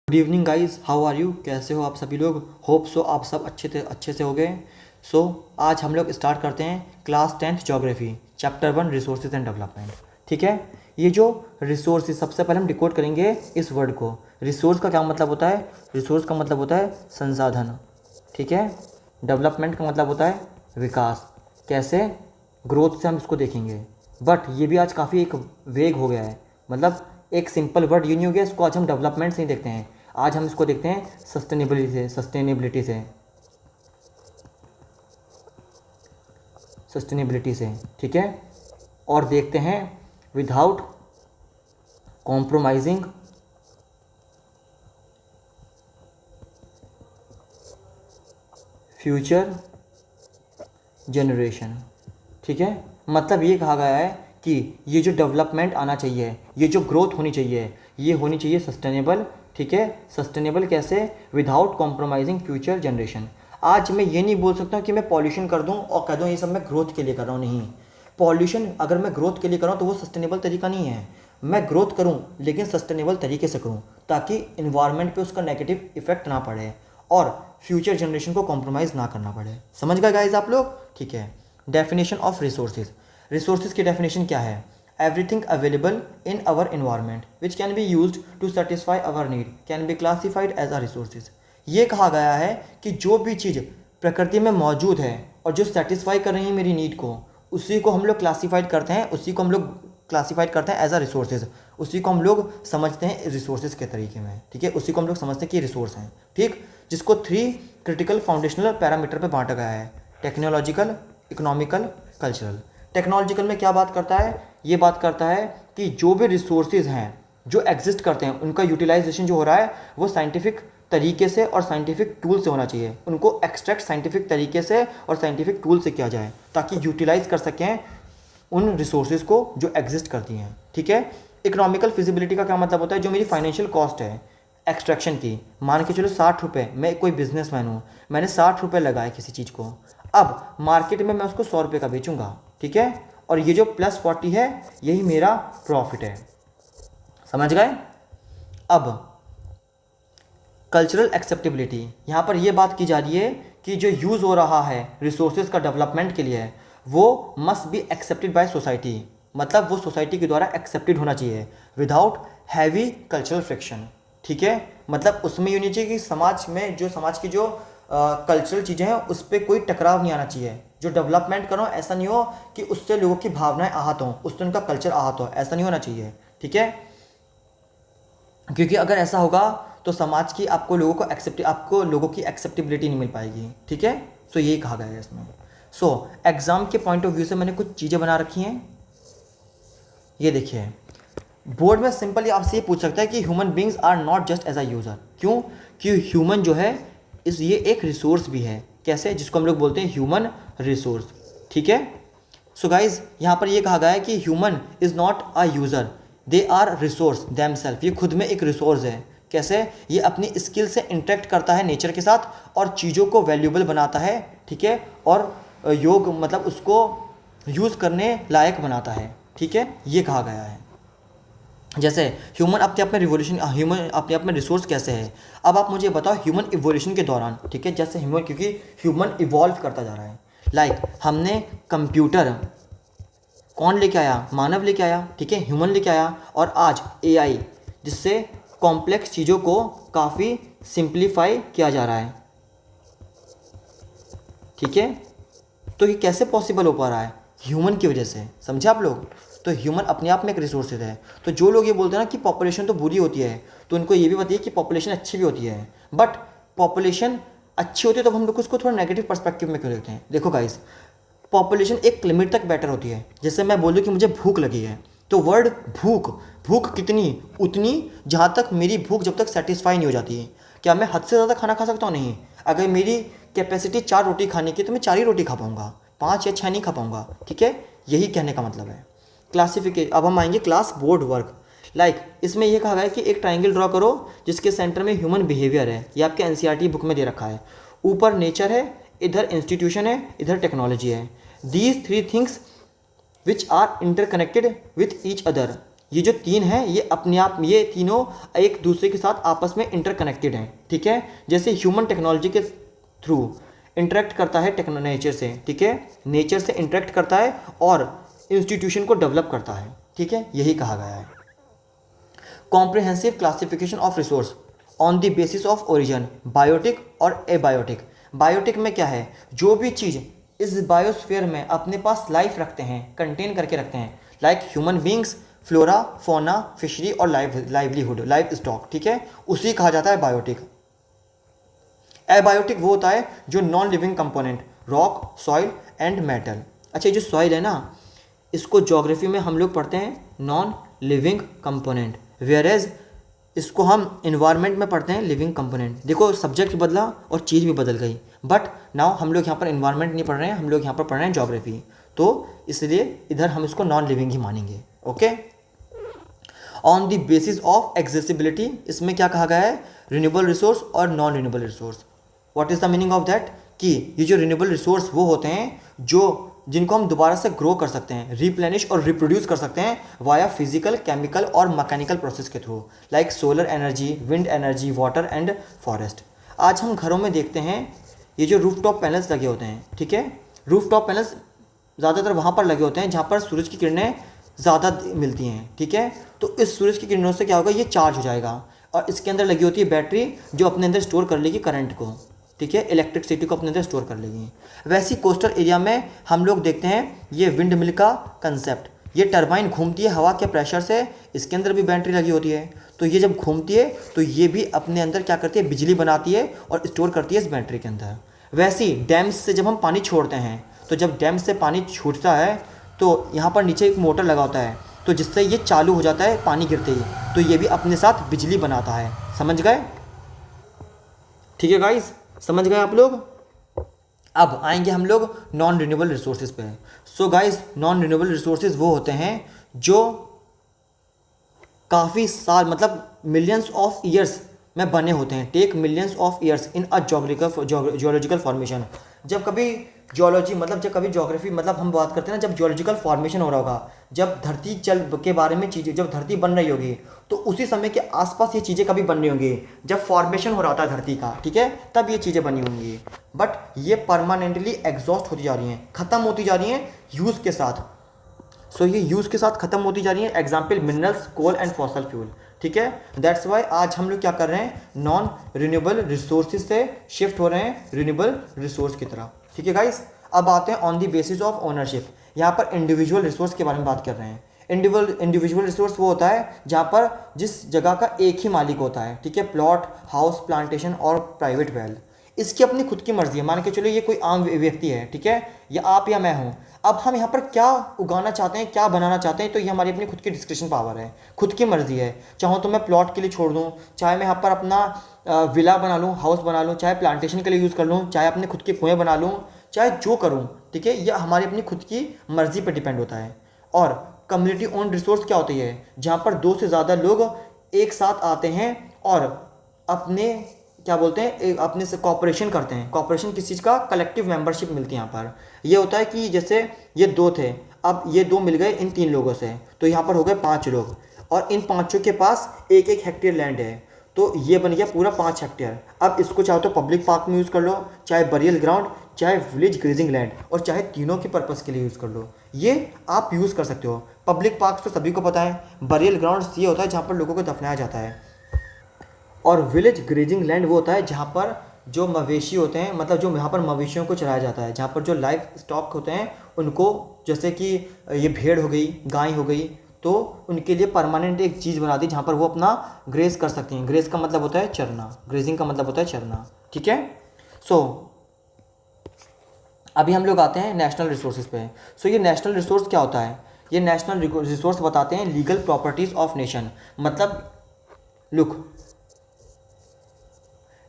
Good evening guys, how are you? कैसे हो आप सभी लोग? होप सो आप सब अच्छे से हो गए। सो आज हम लोग स्टार्ट करते हैं class 10th geography chapter 1 resources and development. ठीक है, ये जो रिसोर्सेज, सबसे पहले हम डिकोड करेंगे इस वर्ड को। रिसोर्स का क्या मतलब होता है? रिसोर्स का मतलब होता है संसाधन। ठीक है, डेवलपमेंट का मतलब होता है विकास। कैसे? ग्रोथ से हम इसको देखेंगे, बट ये भी आज काफ़ी एक वेग हो गया है। मतलब एक सिंपल वर्ड ये नहीं हो गया, इसको आज हम डेवलपमेंट से ही देखते हैं। आज हम इसको देखते हैं सस्टेनेबिलिटी से। ठीक है, और देखते हैं विदाउट कॉम्प्रोमाइजिंग फ्यूचर जनरेशन। ठीक है, मतलब ये कहा गया है कि ये जो डेवलपमेंट आना चाहिए, ये जो ग्रोथ होनी चाहिए, ये होनी चाहिए सस्टेनेबल। ठीक है, सस्टेनेबल कैसे? Without compromising future generation. आज मैं ये नहीं बोल सकता हूँ कि मैं पॉल्यूशन कर दूँ और कह दूँ ये सब मैं ग्रोथ के लिए कर रहा हूँ। नहीं, पॉल्यूशन अगर मैं ग्रोथ के लिए कर रहा हूँ तो वो सस्टेनेबल तरीका नहीं है। मैं ग्रोथ करूँ लेकिन सस्टेनेबल तरीके से करूँ, ताकि इन्वायरमेंट पे उसका नेगेटिव इफेक्ट ना पड़े और फ्यूचर जनरेशन को कॉम्प्रोमाइज़ ना करना पड़े। समझ गए गाइज आप लोग? ठीक है, डेफिनेशन ऑफ रिसोर्सेज। रिसोर्सेज की डेफिनेशन क्या है? Everything available in our environment which can be used to satisfy our need can be classified as a resources. ये कहा गया है कि जो भी चीज़ प्रकृति में मौजूद है और जो सेटिस्फाई कर रही है मेरी नीड को, उसी को हम लोग क्लासीफाइड करते हैं, उसी को हम लोग क्लासीफाइड करते हैं एज अ रिसोर्सेज। उसी को हम लोग समझते हैं रिसोर्सेज के तरीके में। ठीक है, उसी को हम लोग समझते हैं कि रिसोर्स हैं। ठीक, जिसको 3 क्रिटिकल फाउंडेशनल पैरामीटर पे बांटा गया है: टेक्नोलॉजिकल, इकोनॉमिकल, कल्चरल। टेक्नोलॉजिकल में क्या बात करता है? ये बात करता है कि जो भी रिसोर्सेज हैं जो एग्जिस्ट करते हैं, उनका यूटिलाइजेशन जो हो रहा है वो साइंटिफिक तरीके से और साइंटिफिक टूल से होना चाहिए। उनको एक्सट्रैक्ट साइंटिफिक तरीके से और साइंटिफिक टूल से किया जाए, ताकि यूटिलाइज कर सकें उन रिसोर्सेज को जो एग्जिस्ट करती हैं। ठीक है, इकोनॉमिकल फिजिबिलिटी का क्या मतलब होता है? जो मेरी फाइनेंशियल कॉस्ट है एक्सट्रैक्शन की, मान के चलो 60 रुपये, मैं कोई बिजनेसमैन हूँ, मैंने 60 रुपये लगाए किसी चीज़ को, अब मार्केट में मैं उसको 100 रुपये का बेचूंगा। ठीक है, और ये जो +40 है यही मेरा प्रॉफिट है। समझ गए? अब कल्चरल एक्सेप्टेबिलिटी, यहाँ पर यह बात की जा रही है कि जो यूज़ हो रहा है रिसोर्सेज का डेवलपमेंट के लिए, वो must be accepted by society. मतलब वो सोसाइटी के द्वारा एक्सेप्टेड होना चाहिए विदाउट हैवी कल्चरल फ्रिक्शन। ठीक है, मतलब उसमें यूँ नहीं चाहिए कि समाज की जो कल्चरल चीज़ें हैं उस पर कोई टकराव नहीं आना चाहिए। जो डेवलपमेंट करो ऐसा नहीं हो कि उससे लोगों की भावनाएं आहत हों, उससे उनका कल्चर आहत हो, ऐसा नहीं होना चाहिए। ठीक है, क्योंकि अगर ऐसा होगा तो समाज की आपको लोगों की एक्सेप्टेबिलिटी नहीं मिल पाएगी। ठीक है, सो यही कहा गया है इसमें। सो एग्जाम के पॉइंट ऑफ व्यू से मैंने कुछ चीज़ें बना रखी हैं। ये देखिए, बोर्ड में सिंपली आपसे ये पूछ सकता है कि human beings are not just as a user. क्यों? कि ह्यूमन जो है ये एक रिसोर्स भी है। कैसे? जिसको हम लोग बोलते हैं ह्यूमन रिसोर्स। ठीक है, सो गाइज यहाँ पर ये कहा गया है कि human is not a user, they are resource themselves. ये खुद में एक रिसोर्स है। कैसे? ये अपनी स्किल से इंटरेक्ट करता है नेचर के साथ और चीज़ों को वैल्यूबल बनाता है। ठीक है, और मतलब उसको यूज़ करने लायक बनाता है। ठीक है, ये कहा गया है। जैसे ह्यूमन अपने आप में रिसोर्स कैसे है? अब आप मुझे बताओ ह्यूमन इवोल्यूशन के दौरान। ठीक है, जैसे क्योंकि ह्यूमन इवॉल्व करता जा रहा है। हमने कंप्यूटर कौन लेके आया? मानव लेके आया। ठीक है, ह्यूमन लेके आया। और आज AI, जिससे कॉम्प्लेक्स चीज़ों को काफ़ी सिंप्लीफाई किया जा रहा है। ठीक है, तो ये कैसे पॉसिबल हो पा रहा है? ह्यूमन की वजह से। समझे आप लोग? तो ह्यूमन अपने आप में एक रिसोर्सेज है। तो जो लोग ये बोलते हैं ना कि पॉपुलेशन तो बुरी होती है, तो उनको ये भी बताइए कि पॉपुलेशन अच्छी भी होती है। बट पॉपुलेशन अच्छी होती है तो हम लोग उसको थोड़ा नेगेटिव पर्सपेक्टिव में क्यों देखते हैं? देखो गाइस, पॉपुलेशन एक लिमिट तक बेटर होती है। जैसे मैं बोलूँ कि मुझे भूख लगी है, तो वर्ड भूख, भूख कितनी? उतनी जहाँ तक मेरी भूख जब तक सेटिस्फाई नहीं हो जाती है। क्या मैं हद से ज़्यादा खाना खा सकता हूँ? नहीं। अगर मेरी कैपेसिटी 4 रोटी खाने की तो मैं 4 ही रोटी खा पाऊँगा, 5 या 6 नहीं खा पाऊँगा। ठीक है, यही कहने का मतलब है। क्लासिफिकेशन, अब हम आएंगे क्लास बोर्ड वर्क। इसमें यह कहा गया है कि एक ट्राइंगल ड्रॉ करो जिसके सेंटर में ह्यूमन बिहेवियर है। ये आपके NCERT बुक में दे रखा है। ऊपर नेचर है, इधर इंस्टीट्यूशन है, इधर टेक्नोलॉजी है। These 3 things which are interconnected with each other ये जो तीन हैं ये अपने आप, ये तीनों एक दूसरे के साथ आपस में इंटरकनेक्टेड हैं, ठीक है। जैसे ह्यूमन टेक्नोलॉजी के थ्रू इंटरेक्ट करता है नेचर से, ठीक है, नेचर से इंटरेक्ट करता है और इंस्टीट्यूशन को डेवलप करता है, ठीक है, यही कहा गया है। Comprehensive classification of resource on the basis of origin, biotic और एबायोटिक। बायोटिक में क्या है, जो भी चीज़ इस बायोस्फीयर में अपने पास लाइफ रखते हैं, कंटेन करके रखते हैं, लाइक ह्यूमन बींग्स, फ्लोरा, फोना, फिशरी और लाइवलीहुड, लाइफ स्टॉक, ठीक है, उसी कहा जाता है बायोटिक। एबायोटिक वो होता है जो non living component, rock, soil and metal. अच्छा, ये जो सॉइल है ना, इसको ज्योग्राफी में हम लोग पढ़ते हैं non living component, whereas इसको हम इन्वायरमेंट में पढ़ते हैं लिविंग कंपोनेंट। देखो सब्जेक्ट बदला और चीज़ भी बदल गई, बट नाउ हम लोग यहाँ पर इन्वायरमेंट नहीं पढ़ रहे हैं, हम लोग यहाँ पर पढ़ रहे हैं ज्योग्राफी, तो इसलिए इधर हम इसको नॉन लिविंग ही मानेंगे। Okay, on the basis of accessibility, इसमें क्या कहा गया है, रिन्यूएबल रिसोर्स और non renewable resource. What is the meaning of that, कि ये जो रिन्यूएबल रिसोर्स वो होते हैं जो जिनको हम दोबारा से ग्रो कर सकते हैं, रिप्लेनिश और रिप्रोड्यूस कर सकते हैं वाया फिजिकल, केमिकल और मैकेनिकल प्रोसेस के through, like solar energy, wind energy, water and forest. आज हम घरों में देखते हैं ये जो रूफटॉप पैनल्स लगे होते हैं, ठीक है, रूफटॉप पैनल्स ज़्यादातर वहाँ पर लगे होते हैं जहाँ पर सूरज की किरणें ज़्यादा मिलती हैं, ठीक है। तो इस सूरज की किरणों से क्या होगा, ये चार्ज हो जाएगा और इसके अंदर लगी होती है बैटरी जो अपने अंदर स्टोर कर लेगी करंट को, ठीक है, इलेक्ट्रिसिटी को अपने अंदर स्टोर कर लेगी। वैसी कोस्टल एरिया में हम लोग देखते हैं ये विंड मिल का कंसेप्ट, ये टरबाइन घूमती है हवा के प्रेशर से, इसके अंदर भी बैटरी लगी होती है, तो ये जब घूमती है तो ये भी अपने अंदर क्या करती है, बिजली बनाती है और स्टोर करती है इस बैटरी के अंदर। वैसे डैम्स से जब हम पानी छोड़ते हैं, तो जब डैम से पानी छूटता है तो यहाँ पर नीचे एक मोटर लगा होता है, तो जिससे ये चालू हो जाता है पानी गिरते ही, तो ये भी अपने साथ बिजली बनाता है। समझ गए, ठीक है गाइस, समझ गए आप लोग। अब आएंगे हम लोग नॉन रिन्यूएबल रिसोर्सेज पे। So guys, non renewable resources वो होते हैं जो काफ़ी साल, मतलब मिलियंस ऑफ ईयर्स में बने होते हैं, take millions of years in a geological formation. जब कभी जियोलॉजी मतलब जब कभी ज्योग्राफी मतलब हम बात करते हैं ना, जब जियोलॉजिकल फॉर्मेशन हो रहा होगा, जब धरती चल के बारे में चीज़ें, जब धरती बन रही होगी, तो उसी समय के आसपास ये चीज़ें कभी बन रही होंगी, जब फॉर्मेशन हो रहा था धरती का, ठीक है, तब ये चीज़ें बनी होंगी। बट ये परमानेंटली एग्जॉस्ट होती जा रही हैं, ख़त्म होती जा रही हैं यूज़ के साथ। सो ये यूज़ के साथ ख़त्म होती जा रही है। Example minerals, coal and fossil fuel, ठीक है। दैट्स वाई आज हम लोग क्या कर रहे हैं, नॉन रिन्यूएबल रिसोर्सेज से शिफ्ट हो रहे हैं रिन्यूएबल रिसोर्स की तरफ, ठीक है गाइस। अब आते हैं on the basis of ownership. यहाँ पर इंडिविजुअल रिसोर्स के बारे में बात कर रहे हैं। इंडिविजुअल रिसोर्स वो होता है जहाँ पर जिस जगह का एक ही मालिक होता है, ठीक है, प्लॉट, हाउस, प्लांटेशन और प्राइवेट वेल, इसकी अपनी खुद की मर्जी है। मान के चलो ये कोई आम व्यक्ति है, ठीक है, या आप या मैं हूँ। अब हम यहाँ पर क्या उगाना चाहते हैं, क्या बनाना चाहते हैं, तो ये हमारी अपनी खुद की डिस्क्रिप्शन पावर है, खुद की मर्जी है। चाहो तो मैं प्लॉट के लिए छोड़ दूँ, चाहे मैं यहाँ पर अपना विला बना लूँ, हाउस बना लूँ, चाहे प्लांटेशन के लिए यूज़ कर लूँ, चाहे अपने खुद के कुएँ बना लूँ, चाहे जो करूँ, ठीक है, यह हमारी अपनी खुद की मर्जी पर डिपेंड होता है। और कम्युनिटी ओन्ड रिसोर्स क्या होती है, जहाँ पर 2 से ज़्यादा लोग एक साथ आते हैं और अपने क्या बोलते हैं, अपने से कॉपरेशन करते हैं। कॉपरेशन किस चीज़ का, कलेक्टिव मेंबरशिप मिलती है यहाँ पर। ये होता है कि जैसे ये 2 थे, अब ये 2 मिल गए इन 3 लोगों से, तो यहाँ पर हो गए 5 लोग, और इन 5 के पास 1-1 हेक्टेयर लैंड है, तो ये बन गया पूरा 5 हेक्टेयर। अब इसको चाहो तो पब्लिक पार्क में यूज़ कर लो, चाहे बरियल ग्राउंड, चाहे विलेज ग्रेजिंग लैंड, और चाहे तीनों के पर्पज़ के लिए यूज़ कर लो, ये आप यूज़ कर सकते हो। पब्लिक पार्क तो सभी को पता है, बरियल ग्राउंड ये होता है जहाँ पर लोगों को दफनाया जाता है, और विलेज ग्रेजिंग लैंड वो होता है जहाँ पर जो मवेशी होते हैं, मतलब जो यहाँ पर मवेशियों को चराया जाता है, जहाँ पर जो लाइफ स्टॉक होते हैं उनको, जैसे कि ये भेड़ हो गई, गाय हो गई, तो उनके लिए परमानेंट एक चीज़ बना दी जहाँ पर वो अपना ग्रेज कर सकती हैं। ग्रेज का मतलब होता है चरना, ग्रेजिंग का मतलब होता है चरना, ठीक है। सो अभी हम लोग आते हैं नेशनल रिसोर्सेज पे। सो ये नेशनल रिसोर्स क्या होता है, ये नेशनल रिसोर्स बताते हैं लीगल प्रॉपर्टीज़ ऑफ नेशन। मतलब लुक,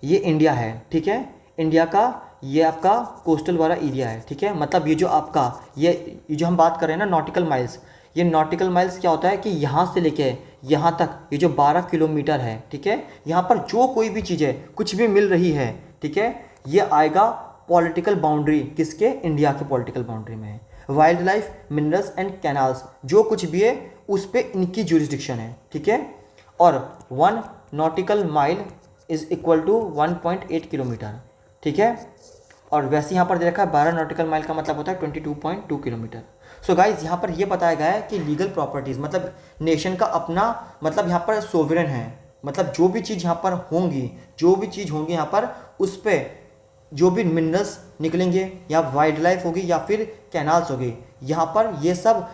ये इंडिया है, ठीक है, इंडिया का ये आपका कोस्टल वाला एरिया है, ठीक है। मतलब ये जो आपका ये जो हम बात कर रहे हैं ना नॉटिकल माइल्स, ये नॉटिकल माइल्स क्या होता है कि यहाँ से लेके यहाँ तक ये जो 12 किलोमीटर है, ठीक है, यहाँ पर जो कोई भी चीज़ें कुछ भी मिल रही है, ठीक है, ये आएगा पॉलिटिकल बाउंड्री, किसके, इंडिया के पॉलिटिकल बाउंड्री में है। Wild life, minerals and canals, जो कुछ भी है उस पे इनकी ज्यूरिसडिक्शन है, ठीक है। और 1 nautical mile is equal to 1.8 kilometre, ठीक है। और वैसे यहाँ पर दे रखा है 12 नॉटिकल माइल का मतलब होता है 22.2 किलोमीटर। सो गाइज यहाँ पर ये बताया गया है कि लीगल प्रॉपर्टीज़ मतलब नेशन का अपना मतलब यहाँ पर सोवरेन है, मतलब जो भी चीज़ यहाँ पर होंगी, जो भी चीज़ होंगी यहाँ पर उस पर जो भी मिनरल्स निकलेंगे या वाइल्ड लाइफ होगी या फिर कैनाल्स होगी, यहाँ पर ये सब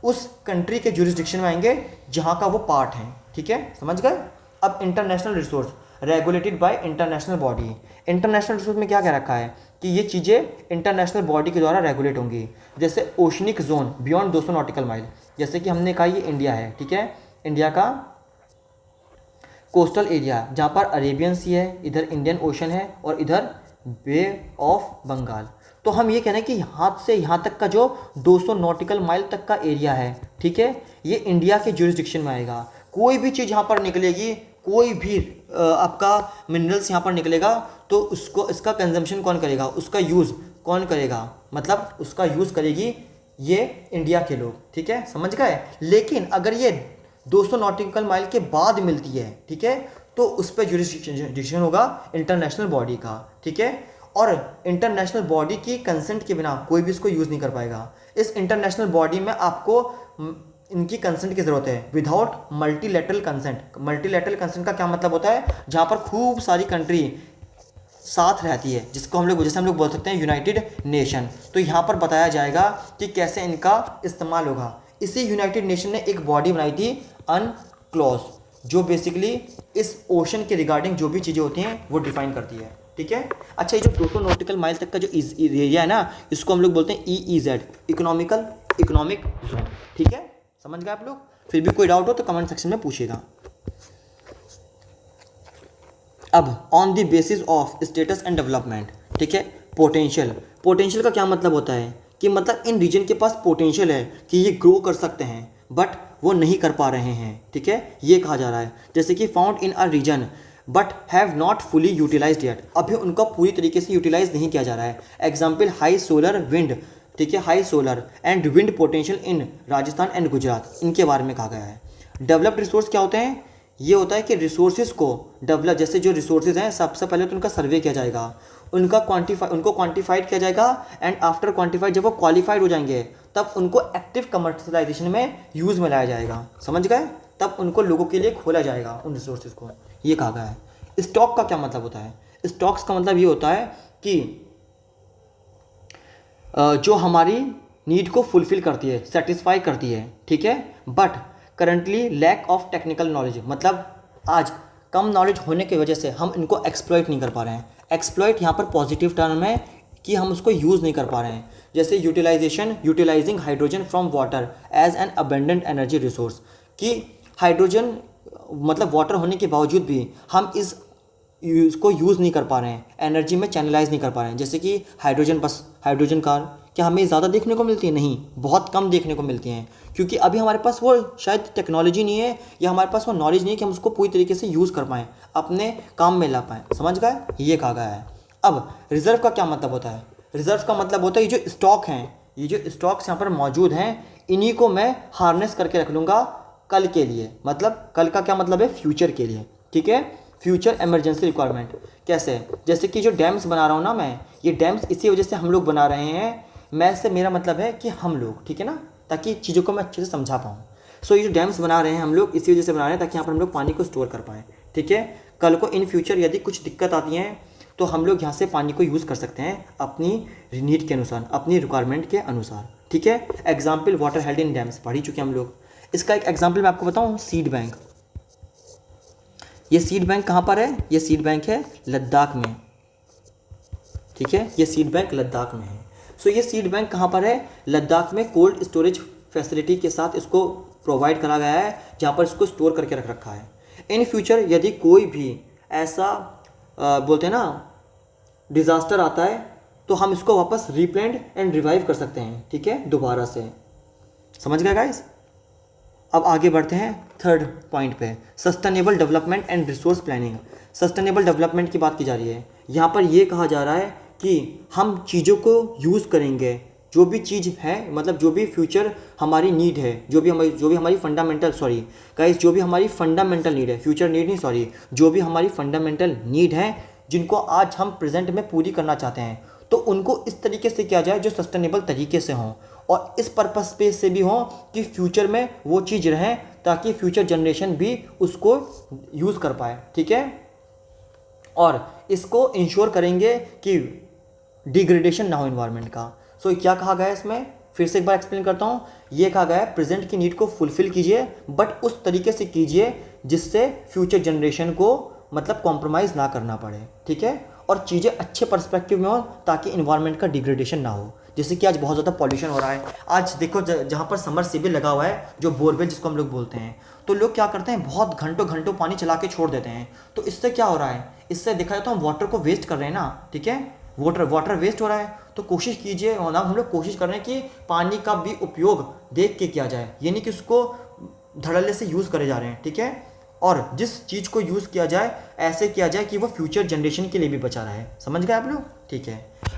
उस कंट्री के ज्यूरिसडिक्शन में आएंगे जहाँ का वो पार्ट है, ठीक है, समझ गए। अब international resource regulated by international body. International resource में क्या क्या रखा है कि ये चीज़ें इंटरनेशनल बॉडी के द्वारा रेगुलेट होंगी। जैसे oceanic zone beyond 200 nautical mile, जैसे कि हमने कहा ये इंडिया है, ठीक है, इंडिया का कोस्टल एरिया जहाँ पर अरेबियन सी है, इधर इंडियन ओशन है और इधर बे ऑफ बंगाल। तो हम ये कह रहे हैं कि यहाँ से यहाँ तक का जो 200 नॉटिकल माइल तक का एरिया है, ठीक है, ये इंडिया के ज्यूरिसडिक्शन में आएगा। कोई भी चीज़ यहाँ पर निकलेगी, कोई भी आपका मिनरल्स यहाँ पर निकलेगा तो उसको इसका कंजम्पशन कौन करेगा, उसका यूज़ कौन करेगा, मतलब उसका यूज़ करेगी ये इंडिया के लोग, ठीक है, समझ गए। लेकिन अगर ये 200 नॉटिकल माइल के बाद मिलती है, ठीक है, तो उस पर ज्यूरिसडिक्शन होगा इंटरनेशनल बॉडी का, ठीक है। और इंटरनेशनल बॉडी की कंसेंट के बिना कोई भी इसको यूज़ नहीं कर पाएगा। इस इंटरनेशनल बॉडी में आपको इनकी कंसेंट की ज़रूरत है without multilateral consent. Multilateral consent का क्या मतलब होता है, जहाँ पर खूब सारी कंट्री साथ रहती है, जिसको हम लोग जैसे हम लोग बोल सकते हैं यूनाइटेड नेशन। तो यहाँ पर बताया जाएगा कि कैसे इनका इस्तेमाल होगा। इसी यूनाइटेड नेशन ने एक बॉडी बनाई थी अनक्लॉज, जो बेसिकली इस ओशन के रिगार्डिंग जो भी चीज़ें होती हैं वो डिफाइन करती है, ठीक है। अच्छा, ये जो 200 नॉटिकल माइल तक का जो एरिया है ना, इसको हम लोग बोलते हैं EEZ, इकोनॉमिक जोन, ठीक है, समझ गए आप लोग। फिर भी कोई डाउट हो तो कमेंट सेक्शन में पूछिएगा। अब on the basis of status and development, ठीक है, पोटेंशियल का क्या मतलब होता है कि मतलब इन रीजन के पास पोटेंशियल है कि ये ग्रो कर सकते हैं बट वो नहीं कर पा रहे हैं, ठीक है, ये कहा जा रहा है। जैसे कि found in a region but have not fully utilised yet, अभी उनका पूरी तरीके से यूटिलाइज नहीं किया जा रहा है। एग्जाम्पल हाई सोलर विंड, ठीक है, high solar and wind potential in Rajasthan and Gujarat, इनके बारे में कहा गया है। डेवलप्ड रिसोर्स क्या होते हैं, ये होता है कि रिसोर्सेज को डेवलप, जैसे जो रिसोर्सेज हैं सबसे पहले तो उनका सर्वे किया जाएगा, उनको क्वांटिफाइड किया जाएगा एंड आफ्टर क्वांटिफाइड जब वो क्वालिफाइड हो जाएंगे तब उनको एक्टिव कमर्शलाइजेशन में यूज़ में लाया जाएगा, समझ गए, तब उनको लोगों के लिए खोला जाएगा उन रिसोर्सेज को, ये कहा गया है। स्टॉक का क्या मतलब होता है, स्टॉक्स का मतलब ये होता है कि जो हमारी नीड को फुलफिल करती है, सेटिस्फाई करती है, ठीक है, but currently lack of technical knowledge, मतलब आज कम नॉलेज होने की वजह से हम इनको एक्सप्लॉइट नहीं कर पा रहे हैं। एक्सप्लॉइट यहाँ पर पॉजिटिव टर्म है कि हम उसको यूज़ नहीं कर पा रहे हैं। जैसे utilising hydrogen from water as an abundant energy resource, कि हाइड्रोजन मतलब वाटर होने के बावजूद भी हम इसको यूज़ नहीं कर पा रहे हैं, एनर्जी में चैनलाइज नहीं कर पा रहे हैं। जैसे कि हाइड्रोजन बस, हाइड्रोजन कार, क्या हमें ज़्यादा देखने को मिलती है? नहीं, बहुत कम देखने को मिलती हैं, क्योंकि अभी हमारे पास वो शायद टेक्नोलॉजी नहीं है या हमारे पास वो नॉलेज नहीं है कि हम उसको पूरी तरीके से यूज़ कर पाएँ, अपने काम में ला पाएँ, समझ गए, ये कहा गया है। अब रिज़र्व का क्या मतलब होता है, रिज़र्व का मतलब होता है ये जो स्टॉक हैं, ये जो स्टॉक्स यहाँ पर मौजूद हैं, इन्हीं को मैं हार्नेस करके रख लूँगा कल के लिए, मतलब कल का क्या मतलब है, फ्यूचर के लिए, ठीक है, फ्यूचर इमरजेंसी रिक्वायरमेंट। कैसे, जैसे कि जो डैम्स बना रहा हूँ ना मैं, ये डैम्स इसी वजह से हम लोग बना रहे हैं, मैं से मेरा मतलब है कि हम लोग, ठीक है ना, ताकि चीज़ों को मैं अच्छे से समझा पाऊँ। सो ये जो डैम्स बना रहे हैं हम लोग इसी वजह से बना रहे हैं ताकि यहाँ पर हम लोग पानी को स्टोर कर पाएँ, ठीक है। कल को इन फ्यूचर यदि कुछ दिक्कत आती हैं तो हम लोग यहाँ से पानी को यूज़ कर सकते हैं अपनी नीड के अनुसार, अपनी रिक्वायरमेंट के अनुसार, ठीक है। Example water held in dams पढ़ ही चुके हम लोग। इसका एक एग्जाम्पल मैं आपको बताऊँ, सीड बैंक। ये सीड बैंक कहाँ पर है, ये सीड बैंक है लद्दाख में, ठीक है, ये सीड बैंक लद्दाख में है। सो ये सीड बैंक कहाँ पर है, लद्दाख में कोल्ड स्टोरेज फैसिलिटी के साथ इसको प्रोवाइड करा गया है, जहाँ पर इसको स्टोर करके रख रखा है। इन फ्यूचर यदि कोई भी ऐसा बोलते हैं ना डिज़ास्टर आता है तो हम इसको वापस रिप्लेंड एंड रिवाइव कर सकते हैं, ठीक है, दोबारा से, समझ गए गाइस। अब आगे बढ़ते हैं थर्ड पॉइंट पे, sustainable development and resource planning. Sustainable development की बात की जा रही है, यहाँ पर ये कहा जा रहा है कि हम चीज़ों को यूज़ करेंगे जो भी चीज़ है, मतलब जो भी फ्यूचर हमारी नीड है, जो भी हमारी फंडामेंटल, सॉरी गाइस, जो भी हमारी फंडामेंटल नीड है, फ्यूचर नीड नहीं, सॉरी, जो भी हमारी फंडामेंटल नीड है जिनको आज हम प्रेजेंट में पूरी करना चाहते हैं, तो उनको इस तरीके से किया जाए जो सस्टेनेबल तरीके से हों और इस पर्पस पे से भी हों कि फ्यूचर में वो चीज़ रहें ताकि फ्यूचर जनरेशन भी उसको यूज़ कर पाए, ठीक है। और इसको इंश्योर करेंगे कि डिग्रेडेशन ना हो इन्वायरमेंट का। सो क्या कहा गया है इसमें, फिर से एक बार एक्सप्लेन करता हूँ। ये कहा गया है प्रेजेंट की नीड को फुलफिल कीजिए बट उस तरीके से कीजिए जिससे फ्यूचर जनरेशन को मतलब कॉम्प्रोमाइज़ ना करना पड़े, ठीक है, और चीज़ें अच्छे पर्सपेक्टिव में हो ताकि इन्वायरमेंट का डिग्रेडेशन ना हो। जैसे कि आज बहुत ज़्यादा पॉल्यूशन हो रहा है, आज देखो जहाँ पर समर सीबल लगा हुआ है, जो बोरवेल जिसको हम लोग बोलते हैं, तो लोग क्या करते हैं, बहुत घंटों घंटों पानी चला के छोड़ देते हैं। तो इससे क्या हो रहा है, इससे देखा जाए तो हम वाटर को वेस्ट कर रहे हैं ना, ठीक है, वाटर वेस्ट हो रहा है। तो कोशिश कीजिए, और हम लोग कोशिश कर रहे हैं कि पानी का भी उपयोग देख के किया जाए, ये नहीं कि उसको धड़ल्ले से यूज़ करे जा रहे हैं, ठीक है। और जिस चीज़ को यूज़ किया जाए ऐसे किया जाए कि वो फ्यूचर जनरेशन के लिए भी बचा रहे। समझ गए आप लोग, ठीक है।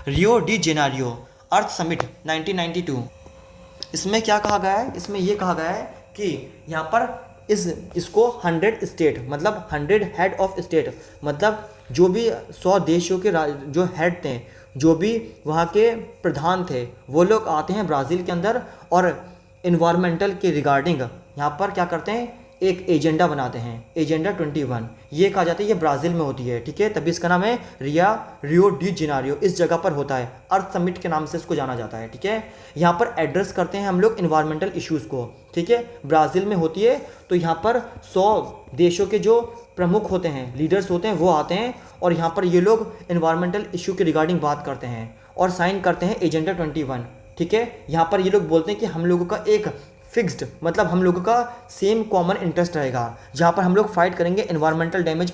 रियो डी जेनेरियो अर्थ समिट 1992, इसमें क्या कहा गया है, इसमें ये कहा गया है कि यहाँ पर इसको 100 स्टेट, मतलब 100 हेड ऑफ स्टेट, मतलब जो भी 100 देशों के जो हेड थे, जो भी वहाँ के प्रधान थे, वो लोग आते हैं ब्राज़ील के अंदर और इन्वायरमेंटल के रिगार्डिंग यहाँ पर क्या करते हैं, एक एजेंडा बनाते हैं, एजेंडा 21, ये कहा जाता है, ये ब्राज़ील में होती है, ठीक है, तभी इसका नाम है रियो डी जेनेरियो, इस जगह पर होता है, अर्थ समिट के नाम से इसको जाना जाता है, ठीक है। यहाँ पर एड्रेस करते हैं हम लोग इन्वायरमेंटल इश्यूज़ को, ठीक है, ब्राज़ील में होती है। तो यहाँ पर 100 देशों के जो प्रमुख होते हैं, लीडर्स होते हैं, वो आते हैं और यहाँ पर ये लोग इन्वायरमेंटल इशू के रिगार्डिंग बात करते हैं और साइन करते हैं एजेंडा 21, ठीक है। यहाँ पर ये लोग बोलते हैं कि हम लोगों का एक फिक्स्ड, मतलब हम लोगों का सेम कॉमन इंटरेस्ट रहेगा, जहाँ पर हम लोग फाइट करेंगे इन्वायरमेंटल डैमेज,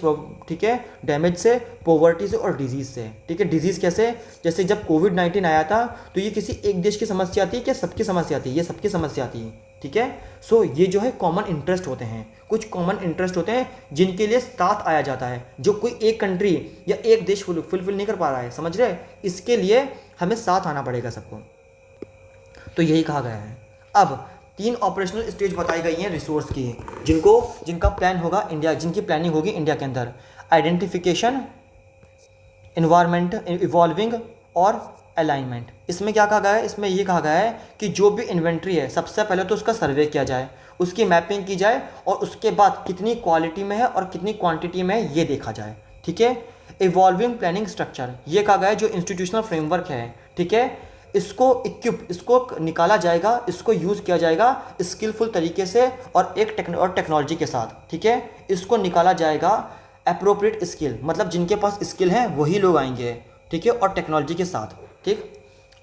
ठीक है, डैमेज से, पॉवर्टी से और डिजीज़ से, ठीक है। डिजीज़ कैसे, जैसे जब कोविड-19 आया था तो ये किसी एक देश की समस्या थी क्या, सबकी समस्या थी, ये सबकी समस्या थी, ठीक है। सो ये जो है कॉमन इंटरेस्ट होते हैं, कुछ कॉमन इंटरेस्ट होते हैं जिनके लिए साथ आया जाता है, जो कोई एक कंट्री या एक देश फुलफिल नहीं कर पा रहा है, समझ रहे, इसके लिए हमें साथ आना पड़ेगा सबको। तो यही कहा गया है। अब 3 ऑपरेशनल स्टेज बताई गई हैं रिसोर्स की, जिनका प्लान होगा इंडिया, जिनकी प्लानिंग होगी इंडिया के अंदर, आइडेंटिफिकेशन, इन्वायरमेंट, इवॉल्विंग और अलाइनमेंट। इसमें क्या कहा गया है, इसमें ये कहा गया है कि जो भी इन्वेंट्री है सबसे पहले तो उसका सर्वे किया जाए, उसकी मैपिंग की जाए और उसके बाद कितनी क्वालिटी में है और कितनी क्वांटिटी में है ये देखा जाए, ठीक है। इवॉल्विंग प्लानिंग स्ट्रक्चर, ये कहा गया है जो इंस्टीट्यूशनल फ्रेमवर्क है, ठीक है, इसको निकाला जाएगा, इसको यूज़ किया जाएगा स्किलफुल तरीके से और टेक्नोलॉजी के साथ, ठीक है। इसको निकाला जाएगा अप्रोप्रिएट स्किल, मतलब जिनके पास स्किल है वही लोग आएंगे, ठीक है, और टेक्नोलॉजी के साथ, ठीक।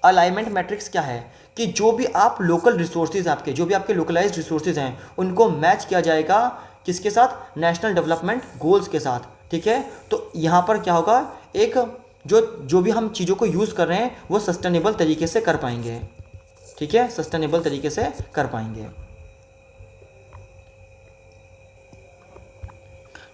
अलाइनमेंट मैट्रिक्स क्या है कि जो भी आप लोकल रिसोर्सेज, आपके जो भी आपके लोकलाइज्ड रिसोर्सेज हैं उनको मैच किया जाएगा किसके साथ, नेशनल डेवलपमेंट गोल्स के साथ, ठीक है। तो यहाँ पर क्या होगा, एक जो भी हम चीज़ों को यूज़ कर रहे हैं वो सस्टेनेबल तरीके से कर पाएंगे, ठीक है, सस्टेनेबल तरीके से कर पाएंगे,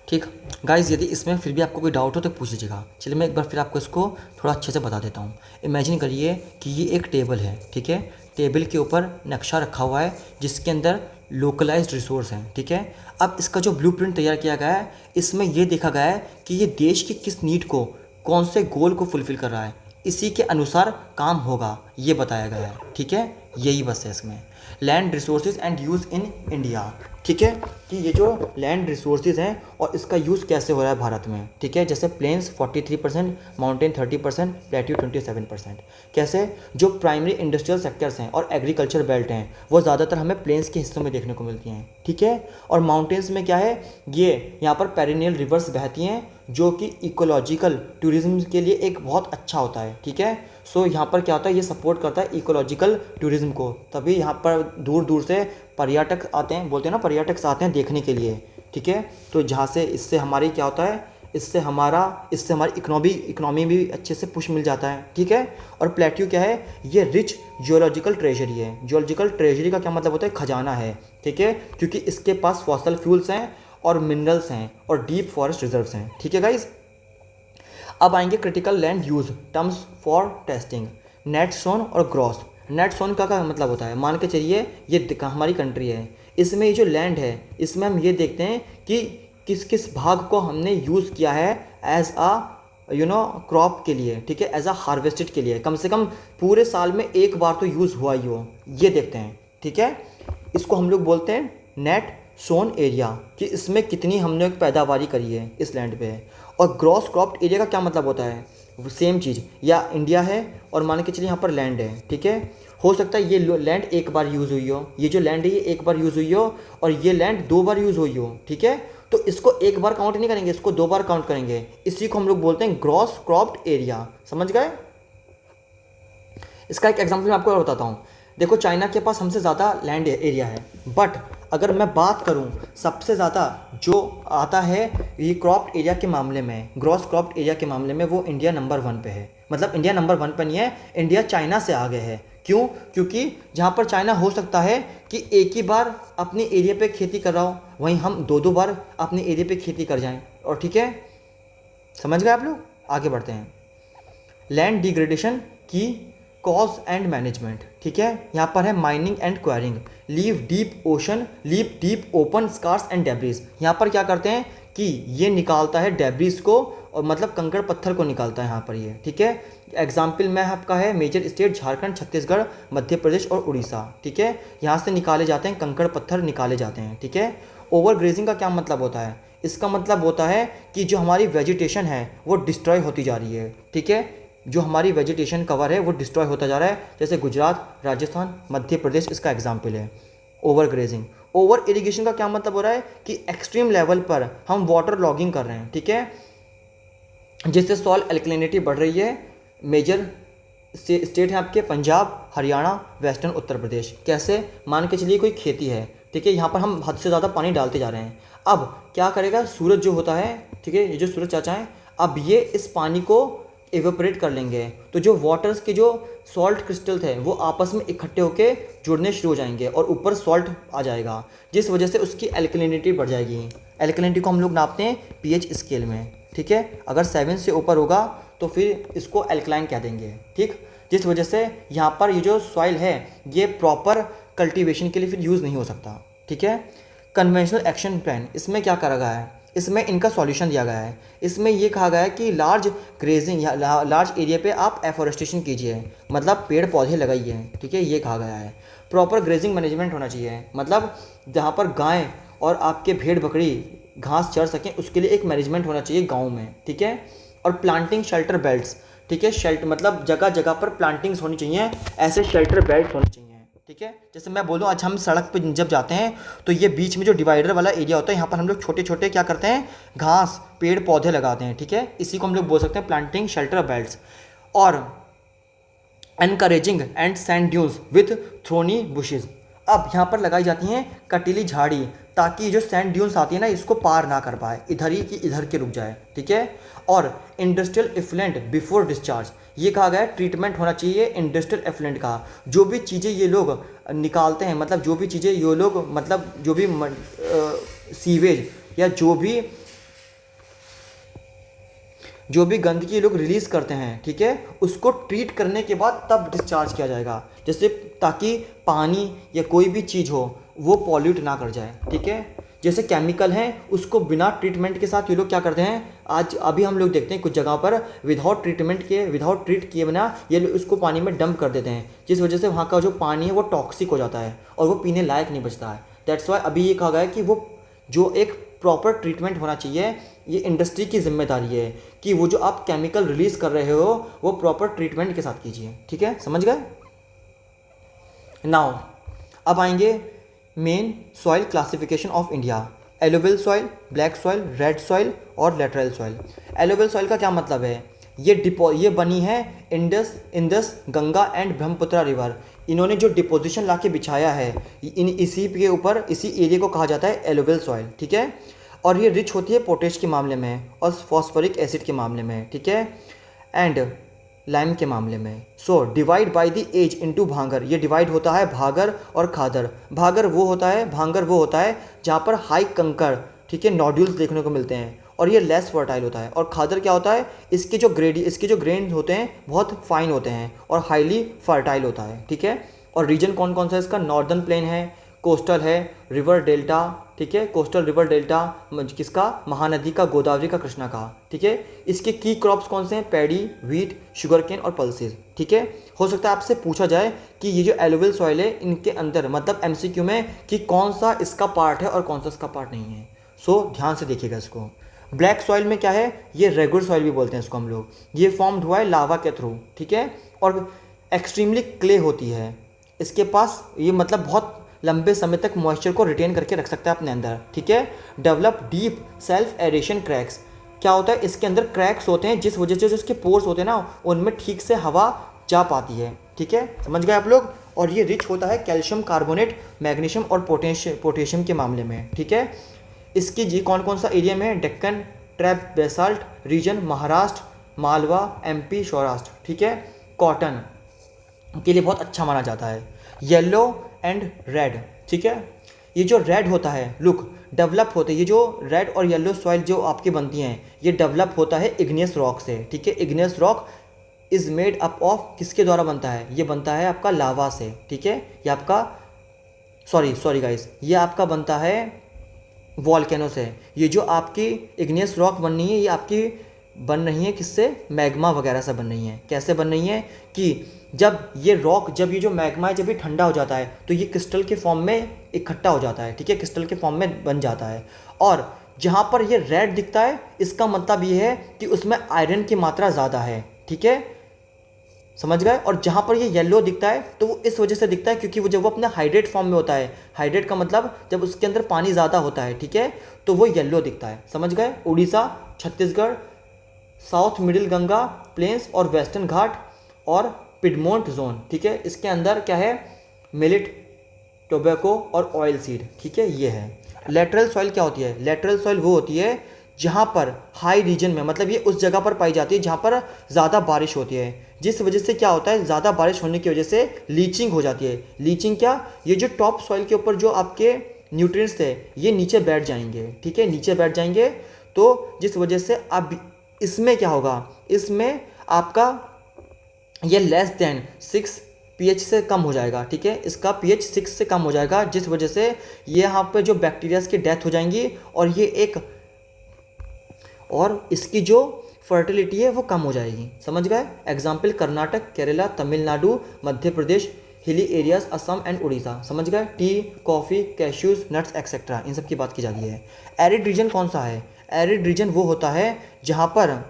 ठीक। गाइस यदि इसमें फिर भी आपको कोई डाउट हो तो पूछ लीजिएगा। चलिए मैं एक बार फिर आपको इसको थोड़ा अच्छे से बता देता हूँ। इमेजिन करिए कि ये एक टेबल है, ठीक है, टेबल के ऊपर नक्शा रखा हुआ है जिसके अंदर लोकलाइज्ड रिसोर्स हैं, ठीक है। अब इसका जो ब्लूप्रिंट तैयार किया गया है, इसमें ये देखा गया है कि ये देश के किस नीड को, कौन से गोल को फुलफ़िल कर रहा है, इसी के अनुसार काम होगा, ये बताया गया है, ठीक है। यही बस है इसमें। Land resources and use in India, ठीक है, कि ये जो लैंड रिसोर्सेज हैं और इसका यूज़ कैसे हो रहा है भारत में, ठीक है। जैसे प्लेन्स 43%, माउंटेन 30%, प्लेट्यू 27%। कैसे, जो प्राइमरी इंडस्ट्रियल सेक्टर्स हैं और एग्रीकल्चर बेल्ट हैं वो ज़्यादातर हमें प्लेन्स के हिस्सों में देखने को मिलती हैं, ठीक है। और माउंटेन्स में क्या है, ये यहाँ पर पेरिनियल रिवर्स बहती हैं जो कि इकोलॉजिकल टूरिज्म के लिए एक बहुत अच्छा होता है, ठीक है। सो यहाँ पर क्या होता है, ये सपोर्ट करता है इकोलॉजिकल टूरिज्म को, तभी यहाँ पर दूर दूर से पर्यटक आते हैं, बोलते हैं ना, पर्यटक आते हैं देखने के लिए, ठीक है। तो जहाँ से इससे हमारी क्या होता है, इससे हमारी इकोनॉमी भी अच्छे से पुश मिल जाता है, ठीक है। और प्लेट्यू क्या है, ये रिच जियोलॉजिकल ट्रेजरी है। जियोलॉजिकल ट्रेजरी का क्या मतलब होता है, खजाना है, ठीक है, क्योंकि इसके पास फॉसल फ्यूल्स हैं और मिनरल्स हैं और डीप फॉरेस्ट रिजर्व्स हैं, ठीक है गाइज। अब आएंगे critical land use terms for testing, net shown और ग्रॉस। नेट सोन का क्या मतलब होता है, मान के चलिए ये हमारी कंट्री है, इसमें ये जो लैंड है इसमें हम ये देखते हैं कि किस किस भाग को हमने यूज़ किया है एज अ क्रॉप के लिए, ठीक है, एज अ हार्वेस्टेड के लिए, कम से कम पूरे साल में एक बार तो यूज़ हुआ ही हो, ये देखते हैं, ठीक है। इसको हम लोग बोलते हैं नेट सोन एरिया, कि इसमें कितनी हमने पैदावारी करी है इस लैंड पे। और ग्रॉस क्रॉप्ड एरिया का क्या मतलब होता है, सेम चीज़, या इंडिया है और मान के चलिए यहाँ पर लैंड है, ठीक है, हो सकता है ये लैंड एक बार यूज़ हुई हो, ये जो लैंड है ये एक बार यूज़ हुई हो और ये लैंड 2 बार यूज़ हुई हो, ठीक है, तो इसको एक बार काउंट नहीं करेंगे, इसको 2 बार काउंट करेंगे, इसी को हम लोग बोलते हैं ग्रॉस क्रॉप्ड एरिया। समझ गए। इसका एक एग्जांपल मैं आपको और बताता हूँ। देखो चाइना के पास हमसे ज़्यादा लैंड एरिया है, बट अगर मैं बात करूँ सबसे ज़्यादा जो आता है ये क्रॉप्ड एरिया के मामले में, ग्रॉस क्रॉप्ड एरिया के मामले में, वो इंडिया नंबर 1 पे है। मतलब इंडिया नंबर 1 पे नहीं है, इंडिया चाइना से आगे है। क्यों? क्योंकि जहाँ पर चाइना हो सकता है कि एक ही बार अपने एरिया पे खेती कर रहा हो, वहीं हम 2-2 बार अपने एरिया पे खेती कर जाएं। और ठीक है, समझ गए आप लोग। आगे बढ़ते हैं। लैंड डिग्रेडेशन की कॉज एंड मैनेजमेंट, ठीक है, यहाँ पर है mining and quarrying, leave deep open scars and debris. यहाँ पर क्या करते हैं कि ये निकालता है डेब्रिज को, और मतलब कंकड़ पत्थर को निकालता है यहाँ पर ये, ठीक है। एग्जाम्पल में आपका है मेजर स्टेट झारखंड, छत्तीसगढ़, मध्य प्रदेश और उड़ीसा, ठीक है, यहाँ से निकाले जाते हैं कंकड़ पत्थर निकाले जाते हैं, ठीक है। ओवर ग्रेजिंग का क्या मतलब होता है, इसका मतलब होता है कि जो हमारी वेजिटेशन है वो डिस्ट्रॉय होती जा रही है, ठीक है, जो हमारी वेजिटेशन कवर है वो डिस्ट्रॉय होता जा रहा है, जैसे गुजरात, राजस्थान, मध्य प्रदेश इसका एग्जाम्पल है। Over grazing. ओवर इरिगेशन का क्या मतलब हो रहा है कि एक्सट्रीम लेवल पर हम वाटर लॉगिंग कर रहे हैं, ठीक है, जिससे सॉइल एल्कलिनिटी बढ़ रही है। मेजर स्टेट है आपके पंजाब, हरियाणा, वेस्टर्न उत्तर प्रदेश। कैसे? मान के चलिए कोई खेती है, ठीक है, यहाँ पर हम हद से ज़्यादा पानी डालते जा रहे हैं। अब क्या करेगा सूरज जो होता है, ठीक है, ये जो सूरज चाचा हैं, अब ये इस पानी को एवेपोरेट कर लेंगे, तो जो वाटर्स के जो सॉल्ट क्रिस्टल थे वो आपस में इकट्ठे होके जुड़ने शुरू हो जाएंगे और ऊपर सॉल्ट आ जाएगा, जिस वजह से उसकी एल्कलिनिटी बढ़ जाएगी। एल्कलिनिटी को हम लोग नापते हैं पीएच स्केल में, ठीक है, अगर 7 से ऊपर होगा तो फिर इसको एल्कलाइन कह देंगे, ठीक, जिस वजह से यहाँ पर ये जो सॉइल है ये प्रॉपर कल्टीवेशन के लिए फिर यूज़ नहीं हो सकता, ठीक है। कन्वेंशनल एक्शन प्लान, इसमें क्या करा गया है, इसमें इनका सॉल्यूशन दिया गया है। इसमें ये कहा गया है कि लार्ज ग्रेजिंग या लार्ज एरिया पे आप एफोरेस्टेशन कीजिए, मतलब पेड़ पौधे लगाइए, ठीक है, ये कहा गया है। प्रॉपर ग्रेजिंग मैनेजमेंट होना चाहिए, मतलब जहाँ पर गाय और आपके भेड़ बकरी घास चर सकें उसके लिए एक मैनेजमेंट होना चाहिए गाँव में, ठीक है। और प्लांटिंग शेल्टर बेल्ट्स, ठीक है, शेल्टर मतलब जगह जगह पर प्लांटिंग्स होनी चाहिए, ऐसे शेल्टर बेल्ट होने चाहिए, ठीक है। जैसे मैं बोलूँ आज हम सड़क पे जब जाते हैं तो ये बीच में जो डिवाइडर वाला एरिया होता है यहाँ पर हम लोग छोटे छोटे क्या करते हैं, घास पेड़ पौधे लगाते हैं, ठीक है, इसी को हम लोग बोल सकते हैं प्लांटिंग शेल्टर बेल्ट्स। और encouraging and sand dunes with thorny bushes, अब यहाँ पर लगाई जाती हैं कटीली झाड़ी, ताकि जो सैंड ड्यून्स आती है ना इसको पार ना कर पाए, इधर ही की इधर के रुक जाए, ठीक है। और इंडस्ट्रियल इफ्लुएंट बिफोर डिस्चार्ज, ये कहा गया है ट्रीटमेंट होना चाहिए इंडस्ट्रियल एफ्लुएंट का। जो भी चीज़ें ये लोग निकालते हैं, मतलब जो भी चीज़ें ये लोग मतलब जो भी सीवेज या जो भी गंदगी लोग रिलीज़ करते हैं, ठीक है, उसको ट्रीट करने के बाद तब डिस्चार्ज किया जाएगा, जैसे ताकि पानी या कोई भी चीज़ हो वो पॉल्यूट ना कर जाए, ठीक है। जैसे केमिकल हैं उसको बिना ट्रीटमेंट के साथ ये लोग क्या करते हैं, आज अभी हम लोग देखते हैं कुछ जगह पर विदाउट ट्रीट किए बिना ये लोग उसको पानी में डंप कर देते हैं, जिस वजह से वहाँ का जो पानी है वो टॉक्सिक हो जाता है और वो पीने लायक नहीं बचता है। दैट्स वाई अभी ये कहा गया है कि वो जो एक प्रॉपर ट्रीटमेंट होना चाहिए, ये इंडस्ट्री की जिम्मेदारी है कि वो जो आप केमिकल रिलीज़ कर रहे हो वो प्रॉपर ट्रीटमेंट के साथ कीजिए, ठीक है, समझ गए। नाउ अब आएंगे main soil classification of India. Alloy wheel soil, black soil, red soil और लेटरल सॉइल। एलोवेल सॉइल का क्या मतलब है, ये बनी है Indus Ganga and Brahmaputra river, इन्होंने जो डिपोजिशन ला के बिछाया है इसी के ऊपर, इसी एरिया को कहा जाता है एलोवेल सॉइल, ठीक है। और ये रिच होती है पोटेश के मामले में और फॉस्फोरिक एसिड के मामले में, ठीक है, एंड लाइम के मामले में। So divide by the age into bhangar, ये डिवाइड होता है भागर और खादर। भांगर वो होता है जहाँ पर हाई कंकर, ठीक है, नोड्यूल्स देखने को मिलते हैं, और ये लेस फर्टाइल होता है। और खादर क्या होता है, इसके जो ग्रेन होते हैं बहुत फाइन होते हैं और हाईली फर्टाइल होता है, ठीक है। और रीजन कौन कौन सा है इसका, नॉर्दर्न प्लेन है, कोस्टल है, रिवर डेल्टा, ठीक है, कोस्टल रिवर डेल्टा किसका, महानदी का, गोदावरी का, कृष्णा का, ठीक है। इसके की क्रॉप्स कौन से हैं, पैडी, व्हीट, शुगर केन और पल्सेस, ठीक है। हो सकता है आपसे पूछा जाए कि ये जो एलुवियल सॉइल है इनके अंदर मतलब एमसीक्यू में कि कौन सा इसका पार्ट है और कौन सा इसका पार्ट नहीं है। सो ध्यान से देखिएगा इसको। ब्लैक सॉइल में क्या है, ये रेगुलर सॉइल भी बोलते हैं इसको हम लोग, ये फॉर्म्ड हुआ है लावा के थ्रू, ठीक है। और एक्सट्रीमली क्ले होती है इसके पास, ये मतलब बहुत लंबे समय तक मॉइस्चर को रिटेन करके रख सकता है अपने अंदर, ठीक है। Develop deep self aeration cracks, क्या होता है इसके अंदर क्रैक्स होते हैं जिस वजह से जो इसके पोर्स होते हैं ना उनमें ठीक से हवा जा पाती है, ठीक है, समझ गए आप लोग। और ये रिच होता है कैल्शियम कार्बोनेट, मैग्नीशियम और पोटेशियम के मामले में, ठीक है। इसकी जी कौन कौन सा एरिया में, Deccan trap basalt region, Maharashtra, Malwa, MP, Saurashtra, ठीक है। कॉटन के लिए बहुत अच्छा माना जाता है। येलो एंड रेड, ठीक है। ये जो रेड होता है, लुक डेवलप होते हैं, ये जो रेड और येलो सॉइल जो आपकी बनती हैं ये डेवलप होता है इग्नियस रॉक से, ठीक है। Igneous rock is made up of, किसके द्वारा बनता है, ये बनता है आपका लावा से, ठीक है। ये आपका सॉरी गाइस, ये आपका बनता है वॉल्केनो से। ये जो आपकी इग्नियस रॉक बन रही है ये आपकी बन रही है किससे, मैग्मा वगैरह से बन रही है। कैसे बन रही है कि जब ये रॉक, जब ये जो मैग्मा है जब ये ठंडा हो जाता है तो ये क्रिस्टल के फॉर्म में इकट्ठा हो जाता है, ठीक है, क्रिस्टल के फॉर्म में बन जाता है। और जहाँ पर ये रेड दिखता है इसका मतलब ये है कि उसमें आयरन की मात्रा ज़्यादा है, ठीक है, समझ गए। और जहाँ पर ये येलो दिखता है तो वो इस वजह से दिखता है क्योंकि वो जब वो अपने हाइड्रेट फॉर्म में होता है, हाइड्रेट का मतलब जब उसके अंदर पानी ज़्यादा होता है, ठीक है, तो वो येलो दिखता है, समझ गए। Orissa, Chhattisgarh, south middle Ganga plains और वेस्टर्न घाट और पिडमोंट जोन, ठीक है। इसके अंदर क्या है, मिलेट, टोबैको और ऑयल सीड, ठीक है, ये है। लेटरल सॉइल क्या होती है, लेटरल सॉइल वो होती है जहाँ पर हाई रीजन में, मतलब ये उस जगह पर पाई जाती है जहाँ पर ज़्यादा बारिश होती है, जिस वजह से क्या होता है, ज़्यादा बारिश होने की वजह से लीचिंग हो जाती है। लीचिंग क्या, ये जो टॉप सॉइल के ऊपर जो आपके न्यूट्रिएंट्स थे ये नीचे बैठ जाएंगे, ठीक है, नीचे बैठ जाएंगे, तो जिस वजह से अब इसमें क्या होगा, इसमें आपका ये लेस देन 6 pH से कम हो जाएगा, ठीक है, इसका pH 6 से कम हो जाएगा, जिस वजह से ये यहाँ पे जो बैक्टीरियाज की डेथ हो जाएंगी और ये एक, और इसकी जो फर्टिलिटी है वो कम हो जाएगी, समझ गए। Example Karnataka, Kerala, Tamil Nadu, Madhya Pradesh, hilly areas, Assam and Orissa, समझ गए। Tea, coffee, cashews, nuts etcetera, इन सब की बात की जाती है। एरिड रीजन कौन सा है, एरिड रीजन वो होता है जहाँ पर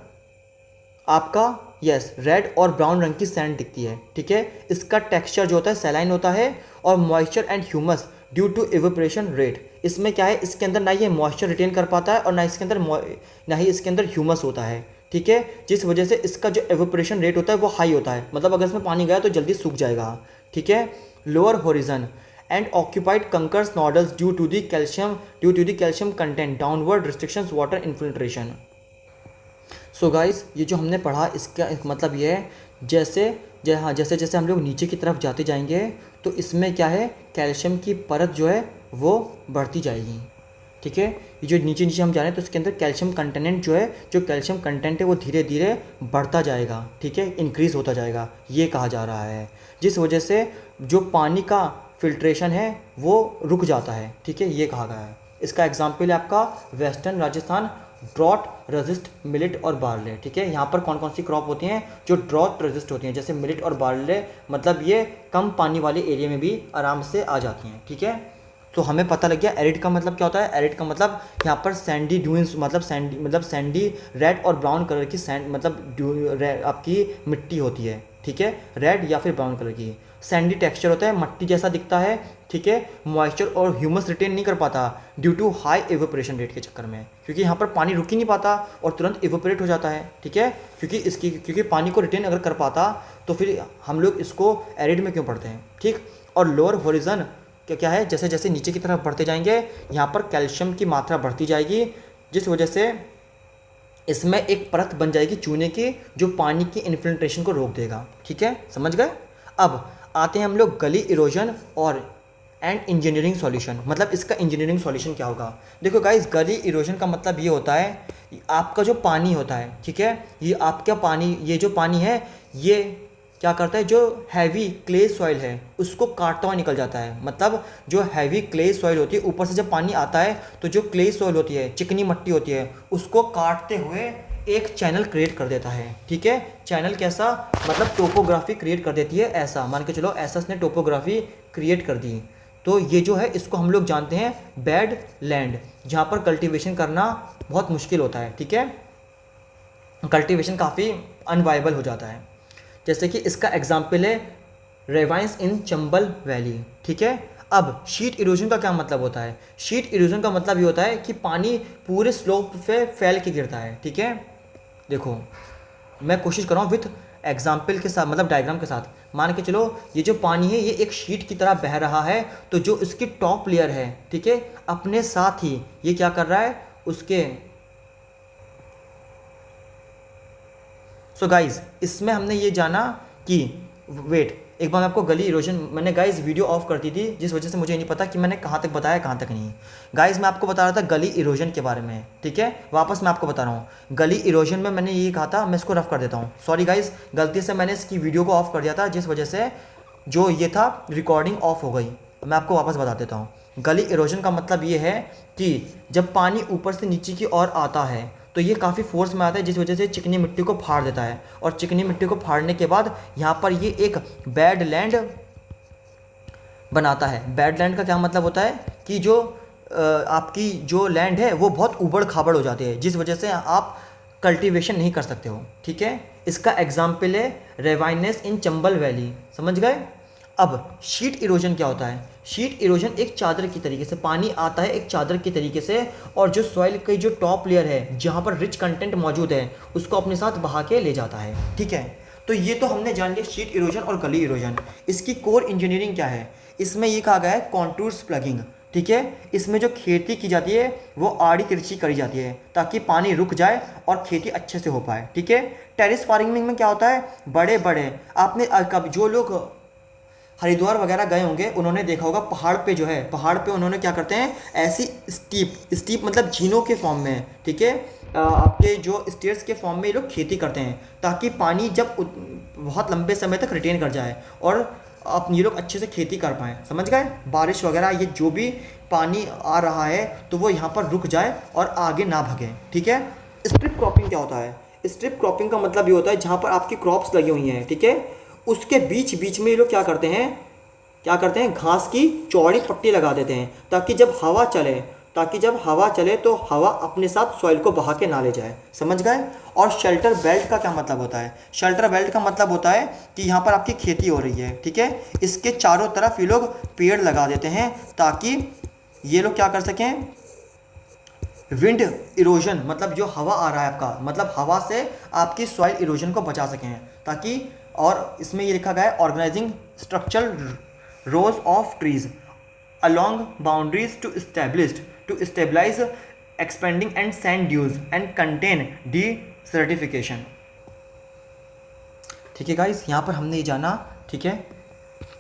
आपका रेड और ब्राउन रंग की सैंड दिखती है, ठीक है। इसका टेक्सचर जो होता है सैलाइन होता है और moisture and humus due to evaporation rate, इसमें क्या है, इसके अंदर ना ये मॉइस्चर रिटेन कर पाता है और ना ही इसके अंदर ह्यूमस होता है, ठीक है, जिस वजह से इसका जो इवेपोरेशन रेट होता है वो हाई होता है, मतलब अगर इसमें पानी गया तो जल्दी सूख जाएगा, ठीक है। Lower horizon and occupied kankars nodules due to the calcium content, downward restrictions, water infiltration. So guys, ये जो हमने पढ़ा इसका मतलब ये है जैसे जैसे हम लोग नीचे की तरफ जाते जाएंगे तो इसमें क्या है, कैल्शियम की परत जो है वो बढ़ती जाएगी, ठीक है। ये जो नीचे नीचे हम जा रहे हैं तो इसके अंदर कैल्शियम कंटेंट जो कैल्शियम कंटेंट है वो धीरे धीरे बढ़ता जाएगा, ठीक है, इंक्रीज़ होता जाएगा, ये कहा जा रहा है, जिस वजह से जो पानी का फिल्ट्रेशन है वो रुक जाता है, ठीक है, ये कहा गया है। इसका एग्जाम्पल है आपका western Rajasthan, drought resist millet और बार्ले, ठीक है। यहाँ पर कौन कौन सी क्रॉप होती हैं जो ड्रॉट रेजिस्ट होती हैं, जैसे मिलेट और बार्ले, मतलब ये कम पानी वाले एरिया में भी आराम से आ जाती हैं, ठीक है। तो हमें पता लग गया एरिड का मतलब क्या होता है। एरिड का मतलब यहाँ पर सैंडी ड्यून्स, मतलब सैंडी रेड और ब्राउन कलर की सैंड मतलब आपकी मिट्टी होती है, ठीक है, रेड या फिर ब्राउन कलर की। सैंडी टेक्सचर होता है, मट्टी जैसा दिखता है, ठीक है। मॉइस्चर और ह्यूमस रिटेन नहीं कर पाता due to high evaporation rate के चक्कर में, क्योंकि यहाँ पर पानी रुक ही नहीं पाता और तुरंत इवेपोरेट हो जाता है, ठीक है। क्योंकि पानी को रिटेन अगर कर पाता तो फिर हम लोग इसको एरिड में क्यों पढ़ते हैं, ठीक। और लोअर होरिजन क्या है, जैसे जैसे नीचे की तरफ बढ़ते जाएंगे यहाँ पर कैल्शियम की मात्रा बढ़ती जाएगी, जिस वजह से इसमें एक परत बन जाएगी चूने की जो पानी की इन्फिल्ट्रेशन को रोक देगा, ठीक है, समझ गए। अब आते हैं हम लोग गली इरोजन और एंड इंजीनियरिंग सॉल्यूशन, मतलब इसका इंजीनियरिंग सॉल्यूशन क्या होगा। देखो गाइस, गली इरोजन का मतलब ये होता है आपका जो पानी होता है, ठीक है, ये आपका पानी, ये जो पानी है ये क्या करता है, जो हैवी क्ले सॉइल है उसको काटता हुआ निकल जाता है। मतलब जो हैवी क्ले सॉइल होती है, ऊपर से जब पानी आता है तो जो क्ले सॉइल होती है, चिकनी मिट्टी होती है, उसको काटते हुए एक चैनल क्रिएट कर देता है। ठीक है, चैनल कैसा, मतलब टोपोग्राफी क्रिएट कर देती है, ऐसा मान के चलो, ऐसा इसने टोपोग्राफी क्रिएट कर दी। तो ये जो है इसको हम लोग जानते हैं बैड लैंड, जहाँ पर कल्टीवेशन करना बहुत मुश्किल होता है। ठीक है, कल्टीवेशन काफ़ी अनवाइबल हो जाता है। जैसे कि इसका एग्जाम्पल है रेवाइंस इन चंबल वैली। ठीक है, अब शीट इरोजन का क्या मतलब होता है। शीट इरोजन का मतलब ये होता है कि पानी पूरे स्लोप पे फैल के गिरता है। ठीक है, देखो मैं कोशिश कर रहा हूँ विथ एग्जाम्पल के साथ, मतलब डायग्राम के साथ। मान के चलो ये जो पानी है ये एक शीट की तरह बह रहा है, तो जो इसकी टॉप लेयर है, ठीक है, अपने साथ ही ये क्या कर रहा है उसके। सो गाइज, इसमें हमने ये जाना कि वेट, एक बार मैं आपको गली इरोजन, मैंने गाइज वीडियो ऑफ कर दी थी जिस वजह से मुझे नहीं पता कि मैंने कहाँ तक बताया कहाँ तक नहीं। गाइज मैं आपको बता रहा था गली इरोजन के बारे में। ठीक है, वापस मैं आपको बता रहा हूँ गली इरोजन में मैंने ये कहा था, मैं इसको रफ कर देता हूँ। सॉरी गाइज, गलती से मैंने इसकी वीडियो को ऑफ कर दिया था जिस वजह से जो ये था रिकॉर्डिंग ऑफ हो गई। मैं आपको वापस बता देता हूँ। गली इरोजन का मतलब ये है कि जब पानी ऊपर से नीचे की ओर आता है तो ये काफ़ी फोर्स में आता है, जिस वजह से चिकनी मिट्टी को फाड़ देता है, और चिकनी मिट्टी को फाड़ने के बाद यहाँ पर ये एक बैड लैंड बनाता है। बैड लैंड का क्या मतलब होता है कि जो आपकी जो लैंड है वो बहुत उबड़ खाबड़ हो जाती है, जिस वजह से आप कल्टीवेशन नहीं कर सकते हो। ठीक है, इसका एग्जाम्पल है रेवाइनेस इन चंबल वैली। समझ गए। अब शीट इरोजन क्या होता है। शीट इरोजन एक चादर की तरीके से, पानी आता है एक चादर की तरीके से, और जो सॉइल की जो टॉप लेयर है जहाँ पर रिच कंटेंट मौजूद है उसको अपने साथ बहा के ले जाता है। ठीक है, तो ये तो हमने जान लिया शीट इरोजन और गली इरोजन। इसकी कोर इंजीनियरिंग क्या है, इसमें ये कहा गया है कॉन्टूर्स प्लगिंग। ठीक है, इसमें जो खेती की जाती है वो आड़ी तिरछी करी जाती है ताकि पानी रुक जाए और खेती अच्छे से हो पाए। ठीक है, टेरिस फार्मिंग में क्या होता है, बड़े बड़े, आपने कभी जो लोग हरिद्वार वगैरह गए होंगे उन्होंने देखा होगा पहाड़ पे जो है, पहाड़ पे उन्होंने क्या करते हैं, ऐसी स्टीप, स्टीप मतलब झीलों के फॉर्म में, ठीक है, आपके जो स्टेयर्स के फॉर्म में ये लोग खेती करते हैं ताकि पानी जब बहुत लंबे समय तक रिटेन कर जाए और आप ये लोग अच्छे से खेती कर पाएँ। समझ गए, बारिश वगैरह ये जो भी पानी आ रहा है तो वो यहाँ पर रुक जाए और आगे ना भगे। ठीक है, स्ट्रिप क्रॉपिंग क्या होता है। स्ट्रिप क्रॉपिंग का मतलब ये होता है जहाँ पर आपकी क्रॉप्स लगी हुई हैं, ठीक है, उसके बीच बीच में ये लोग क्या करते हैं, घास की चौड़ी पट्टी लगा देते हैं ताकि जब हवा चले तो हवा अपने साथ सॉइल को बहा के ना ले जाए। समझ गए। और शेल्टर बेल्ट का क्या मतलब होता है। शेल्टर बेल्ट का मतलब होता है कि यहाँ पर आपकी खेती हो रही है, ठीक है, इसके चारों तरफ ये लोग पेड़ लगा देते हैं ताकि ये लोग क्या कर सकें, विंड इरोजन, मतलब जो हवा आ रहा है आपका, मतलब हवा से आपकी सॉइल इरोजन को बचा सकें ताकि। और इसमें ये लिखा गया है organising structural rows of trees along boundaries to stabilize expanding and sand dunes and contain desertification। ठीक है गाइस, यहाँ पर हमने ये जाना। ठीक है,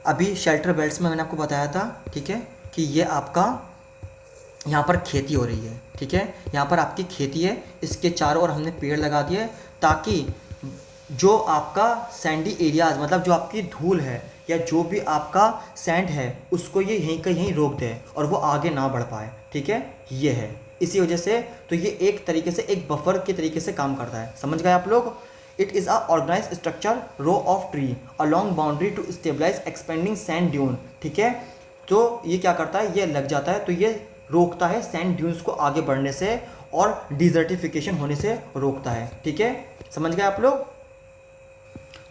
अभी शेल्टर बेल्ट्स में मैंने आपको बताया था, ठीक है, कि ये आपका यहाँ पर खेती हो रही है। ठीक है, यहाँ पर आपकी खेती है, इसके चारों ओर हमने पेड़ लगा दिए ताकि जो आपका सैंडी एरियाज, मतलब जो आपकी धूल है या जो भी आपका सैंड है उसको ये यहीं का यहीं रोक दे और वो आगे ना बढ़ पाए। ठीक है, ये है इसी वजह से, तो ये एक तरीके से एक बफर के तरीके से काम करता है। समझ गए आप लोग। It is a organise structure row of tree along boundary to stabilise expanding sand dune. ठीक है, तो ये क्या करता है, ये लग जाता है तो ये रोकता है सैंड ड्यून्स को आगे बढ़ने से और डिजर्टिफिकेशन होने से रोकता है। ठीक है, समझ गए आप लोग।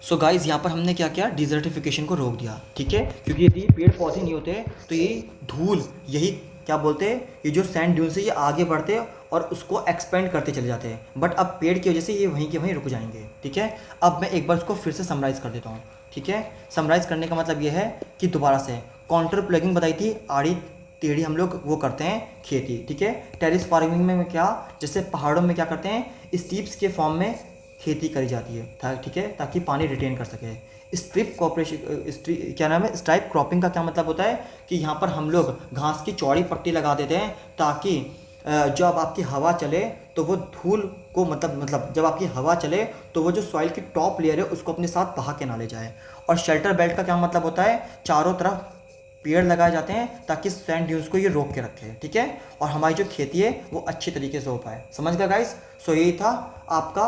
सो गाइज, यहाँ पर हमने क्या किया, डिजर्टिफिकेशन को रोक दिया। ठीक है, क्योंकि यदि पेड़ पौधे नहीं होते तो ये धूल, यही क्या बोलते हैं, ये जो सैंड ड्यून से ये आगे बढ़ते और उसको एक्सपेंड करते चले जाते हैं, बट अब पेड़ की वजह से ये वहीं के वहीं रुक जाएंगे। ठीक है, अब मैं एक बार इसको फिर से समराइज़ कर देता हूँ। ठीक है, समराइज़ करने का मतलब ये है कि दोबारा से काउंटर प्लगिंग बताई थी, आड़ी टेढ़ी हम लोग वो करते हैं खेती। ठीक है, टेरिस फार्मिंग में क्या, जैसे पहाड़ों में क्या करते हैं, स्टीप्स के फॉर्म में खेती करी जाती है, ठीक है, ताकि पानी रिटेन कर सके। स्ट्रिप कॉपरेशन क्या नाम है, स्ट्राइप क्रॉपिंग का क्या मतलब होता है कि यहाँ पर हम लोग घास की चौड़ी पट्टी लगा देते हैं ताकि जब आपकी हवा चले तो वो धूल को मतलब जब आपकी हवा चले तो वो जो सॉइल की टॉप लेयर है उसको अपने साथ बहा के ना ले जाए। और शेल्टर बेल्ट का क्या मतलब होता है, चारों तरफ पेड़ लगाए जाते हैं ताकि सैंड ड्यून्स को ये रोक के रखे, ठीक है, और हमारी जो खेती है वो अच्छे तरीके से हो पाए। समझ गया गाइस? सो यही था आपका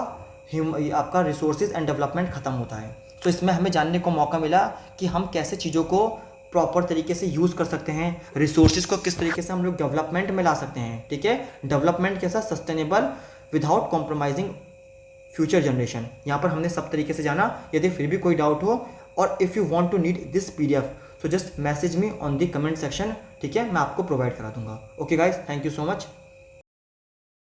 आपका रिसोर्सेज एंड डेवलपमेंट ख़त्म होता है। तो इसमें हमें जानने को मौका मिला कि हम कैसे चीज़ों को प्रॉपर तरीके से यूज़ कर सकते हैं, रिसोर्सेज को किस तरीके से हम लोग डेवलपमेंट में ला सकते हैं, ठीक है, डेवलपमेंट कैसा sustainable without compromising future generation. यहाँ पर हमने सब तरीके से जाना। यदि फिर भी कोई डाउट हो और if you want to need this PDF so just message me on the comment section, ठीक है, मैं आपको प्रोवाइड करा दूंगा। Okay guys, thank you so much.